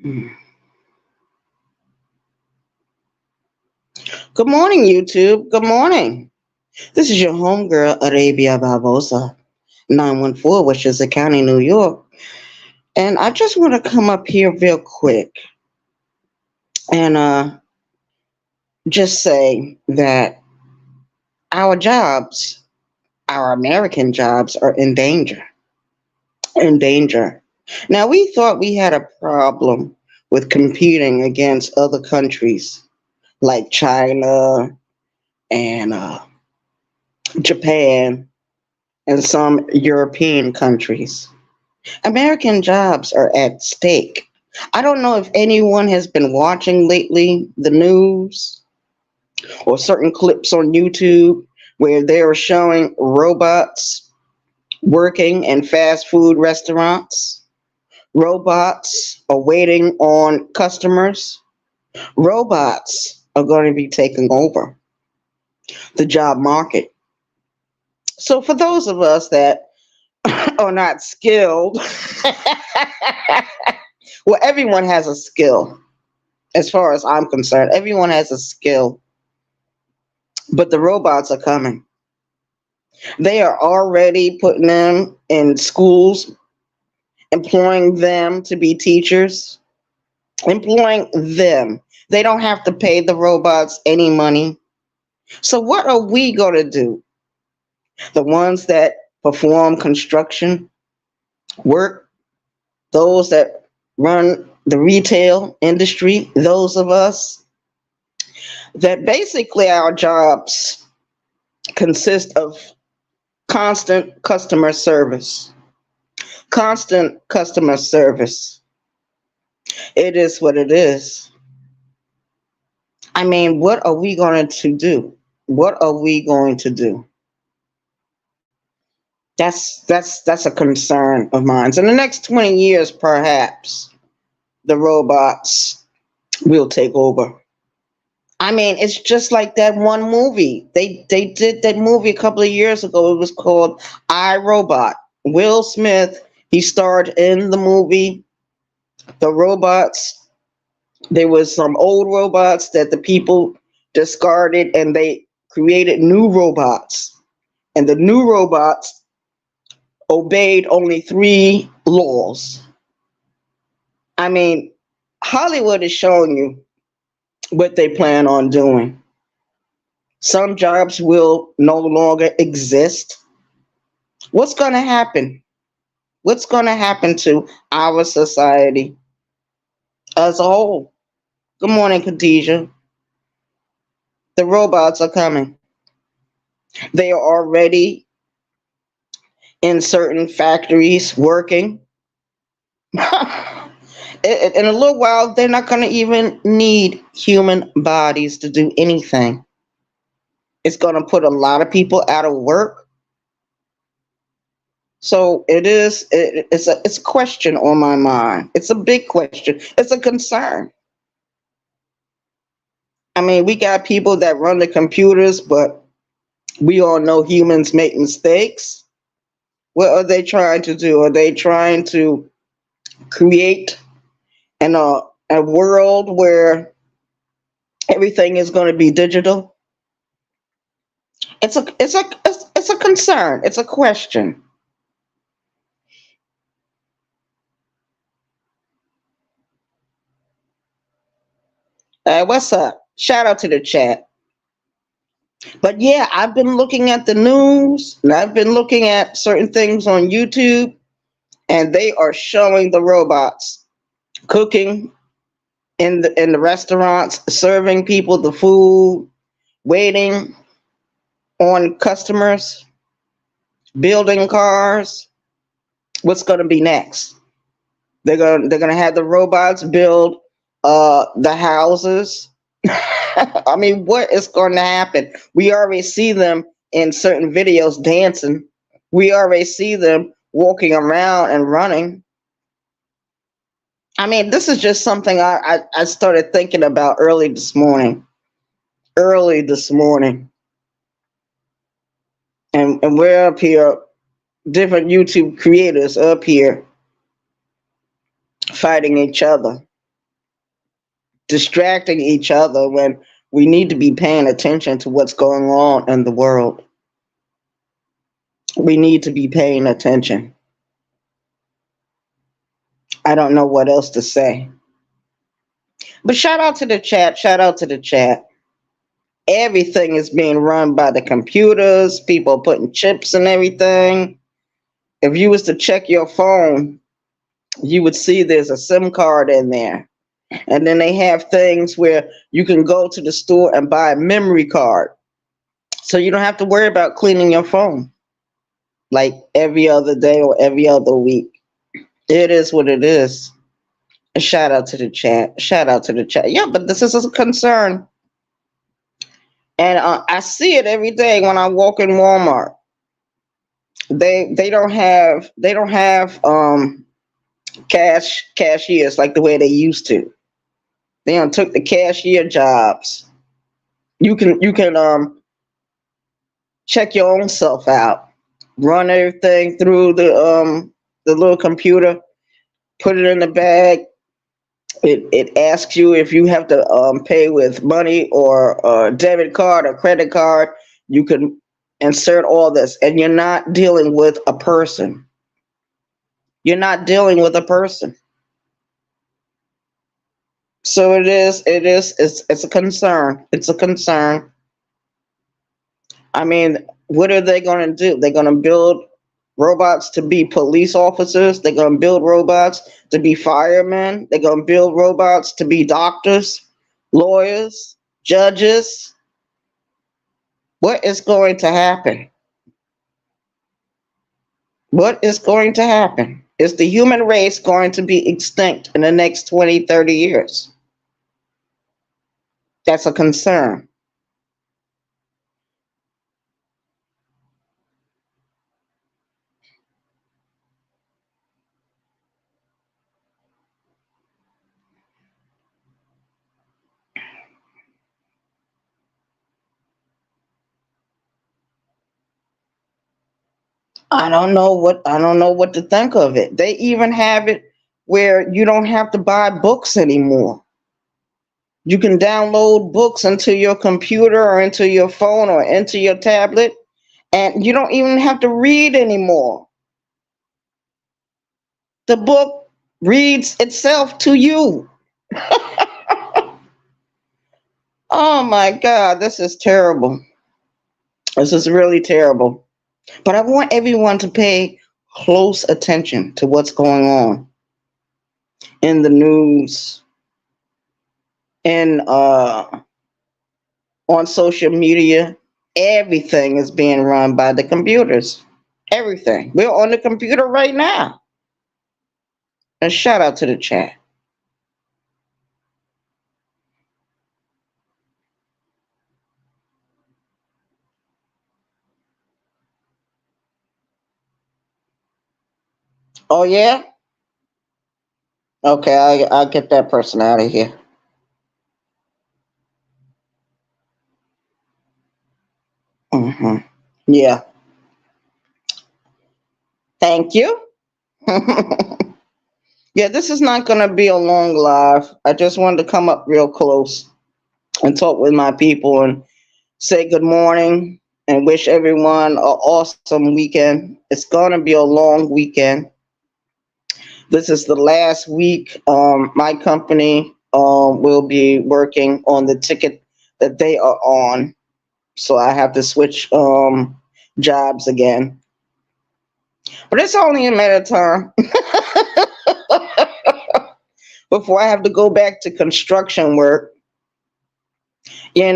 Good morning, YouTube. Good morning. This is your homegirl, Arabia Barbosa, 914 Westchester County, New York. And I just want to come up here real quick and just say that our jobs, our American jobs, are in danger. In danger. Now, we thought we had a problem with competing against other countries like China and Japan and some European countries. American jobs are at stake. I don't know if anyone has been watching lately the news or certain clips on YouTube where they're showing robots working in fast food restaurants. Robots are waiting on customers. Robots are going to be taking over the job market. So, for those of us that are not skilled, well, everyone has a skill. As far as I'm concerned, everyone has a skill, but the robots are coming. They are already putting them in schools, employing them to be teachers, employing them. They don't have to pay the robots any money. So, what are we going to do? The ones that perform construction work, those that run the retail industry, those of us that basically our jobs consist of constant customer service. Constant customer service. It is what it is. I mean, what are we going to do? What are we going to do? That's a concern of mine. So in the next 20 years, perhaps the robots will take over. I mean, it's just like that one movie. They did that movie a couple of years ago. It was called I, Robot. Will Smith, he starred in the movie. The robots, there was some old robots that the people discarded and they created new robots. And the new robots obeyed only three laws. I mean, Hollywood is showing you what they plan on doing. Some jobs will no longer exist. What's going to happen? What's going to happen to our society as a whole? Good morning, Khadijah. The robots are coming. They are already in certain factories working. In a little while, they're not going to even need human bodies to do anything. It's going to put a lot of people out of work. So it's a question on my mind. It's a big question. It's a concern. I mean, we got people that run the computers, but we all know humans make mistakes. What are they trying to do? Are they trying to create a world where everything is going to be digital? It's a concern. It's a question. What's up? Shout out to the chat. But yeah, I've been looking at the news and I've been looking at certain things on YouTube, and they are showing the robots cooking in the restaurants, serving people the food, waiting on customers, building cars. What's going to be next? They're gonna have the robots build the houses. I mean, what is going to happen? We already see them in certain videos dancing. We already see them walking around and running. I mean, this is just something I started thinking about early this morning. Early this morning. And we're up here, different YouTube creators up here fighting each other. distracting each other when we need to be paying attention to what's going on in the world. We need to be paying attention. I don't know what else to say. But shout out to the chat. Shout out to the chat. Everything is being run by the computers, people putting chips and everything. If you was to check your phone, you would see there's a SIM card in there. And then they have things where you can go to the store and buy a memory card. So you don't have to worry about cleaning your phone like every other day or every other week. It is what it is. Shout out to the chat. Shout out to the chat. Yeah, but this is a concern. And I see it every day when I walk in Walmart. They don't have cashiers like the way they used to. They done took the cashier jobs. You can check your own self out, run everything through the little computer, put it in the bag. It asks you if you have to pay with money or a debit card or credit card. You can insert all this, and you're not dealing with a person. You're not dealing with a person. So it's a concern. It's a concern. I mean, what are they going to do? They're going to build robots to be police officers. They're going to build robots to be firemen. They're going to build robots to be doctors, lawyers, judges. What is going to happen? What is going to happen? Is the human race going to be extinct in the next 20, 30 years? That's a concern. I don't know what to think of it. They even have it where you don't have to buy books anymore. You can download books into your computer or into your phone or into your tablet, and you don't even have to read anymore. The book reads itself to you. Oh my God, this is terrible. This is really terrible. But I want everyone to pay close attention to what's going on in the news and on social media. Everything is being run by the computers. Everything. We're on the computer right now. And shout out to the chat. Oh yeah? Okay, I'll get that person out of here. hmm Yeah. Thank you. Yeah, this is not going to be a long live. I just wanted to come up real close and talk with my people and say good morning and wish everyone an awesome weekend. It's going to be a long weekend. This is the last week. My company will be working on the ticket that they are on. So I have to switch jobs again. But it's only a matter of time before I have to go back to construction work. We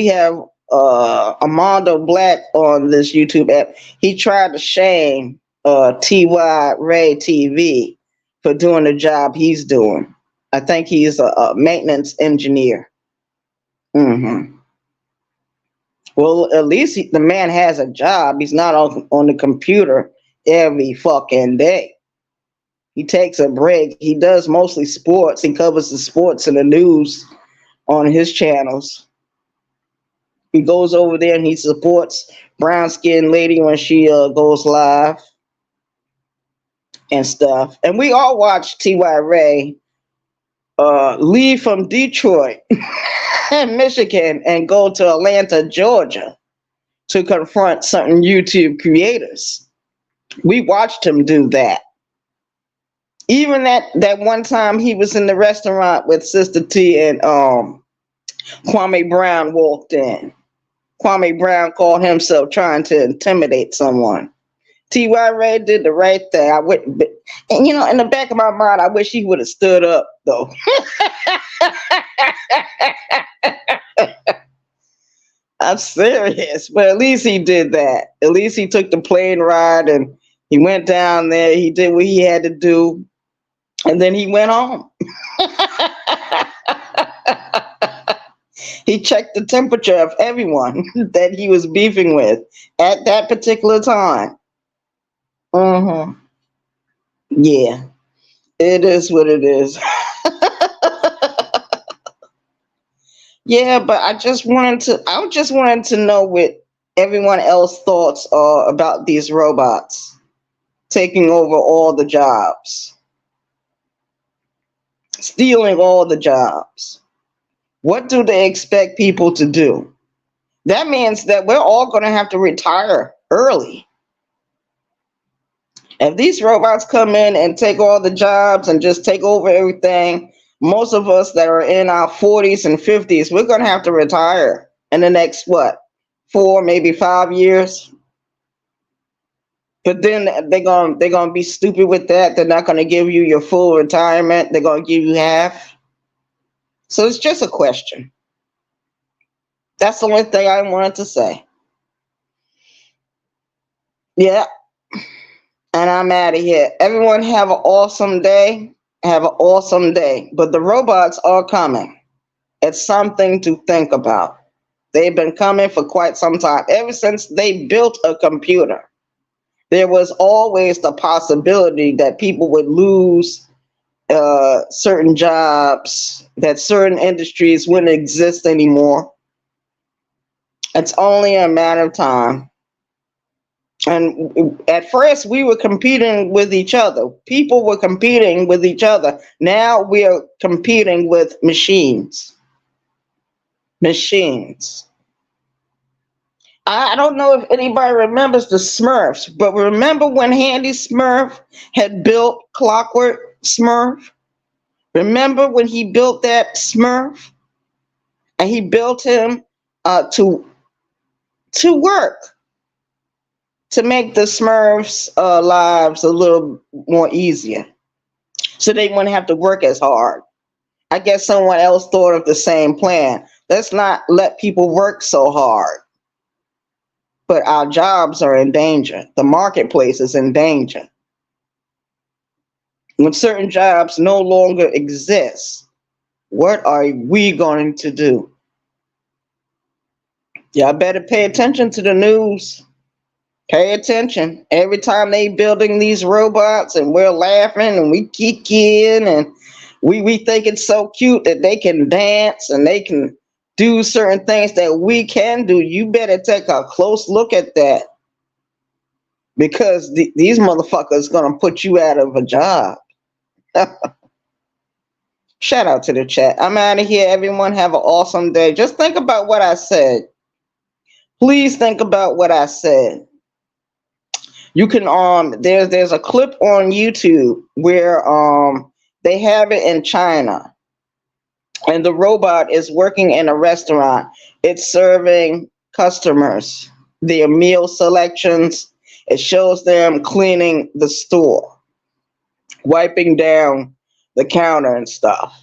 have Armando Black on this YouTube app. He tried to shame Ty Ray TV for doing the job he's doing. I think he's a maintenance engineer. hmm Well, at least the man has a job. He's not on the computer every fucking day. He takes a break. He does mostly sports. He covers the sports and the news on his channels. He goes over there and he supports brown skinned lady when she goes live and stuff. And we all watch Ty Ray leave from Detroit and Michigan and go to Atlanta, Georgia to confront certain YouTube creators. We watched him do that. Even that one time he was in the restaurant with Sister T and Kwame Brown walked in. Kwame Brown called himself trying to intimidate someone. T.Y. Ray did the right thing. And in the back of my mind, I wish he would have stood up though. I'm serious, but at least he did that. At least he took the plane ride and he went down there. He did what he had to do, and then he went home. He checked the temperature of everyone that he was beefing with at that particular time. Yeah, it is what it is. Yeah, but I just wanted to know what everyone else thoughts are about these robots taking over all the jobs, stealing all the jobs. What do they expect people to do? That means that we're all going to have to retire early. If these robots come in and take all the jobs and just take over everything, most of us that are in our 40s and 50s, we're going to have to retire in the next, 4, maybe 5 years. But then they're gonna be stupid with that. They're not going to give you your full retirement. They're going to give you half. So it's just a question. That's the only thing I wanted to say. Yeah. And I'm out of here. Everyone have an awesome day. Have an awesome day. But the robots are coming. It's something to think about. They've been coming for quite some time. Ever since they built a computer, there was always the possibility that people would lose certain jobs, that certain industries wouldn't exist anymore. It's only a matter of time. And at first, we were competing with each other. People were competing with each other. Now we are competing with machines. Machines. I don't know if anybody remembers the Smurfs, but remember when Handy Smurf had built Clockwork Smurf? Remember when he built that Smurf? And he built him to work, to make the Smurfs' lives a little more easier, so they wouldn't have to work as hard. I guess someone else thought of the same plan. Let's not let people work so hard. But our jobs are in danger. The marketplace is in danger. When certain jobs no longer exist, what are we going to do? Y'all better pay attention to the news. Pay attention. Every time they building these robots and we're laughing and we kikiing and we think it's so cute that they can dance and they can do certain things that we can do, you better take a close look at that, because these motherfuckers gonna put you out of a job. Shout out to the chat. I'm out of here. Everyone have an awesome day. Just think about what I said. Please think about what I said. You can there's a clip on YouTube where they have it in China. And the robot is working in a restaurant. It's serving customers their meal selections. It shows them cleaning the store, wiping down the counter and stuff.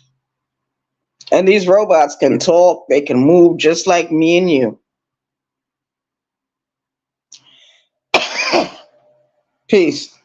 And these robots can talk. They can move just like me and you. Peace.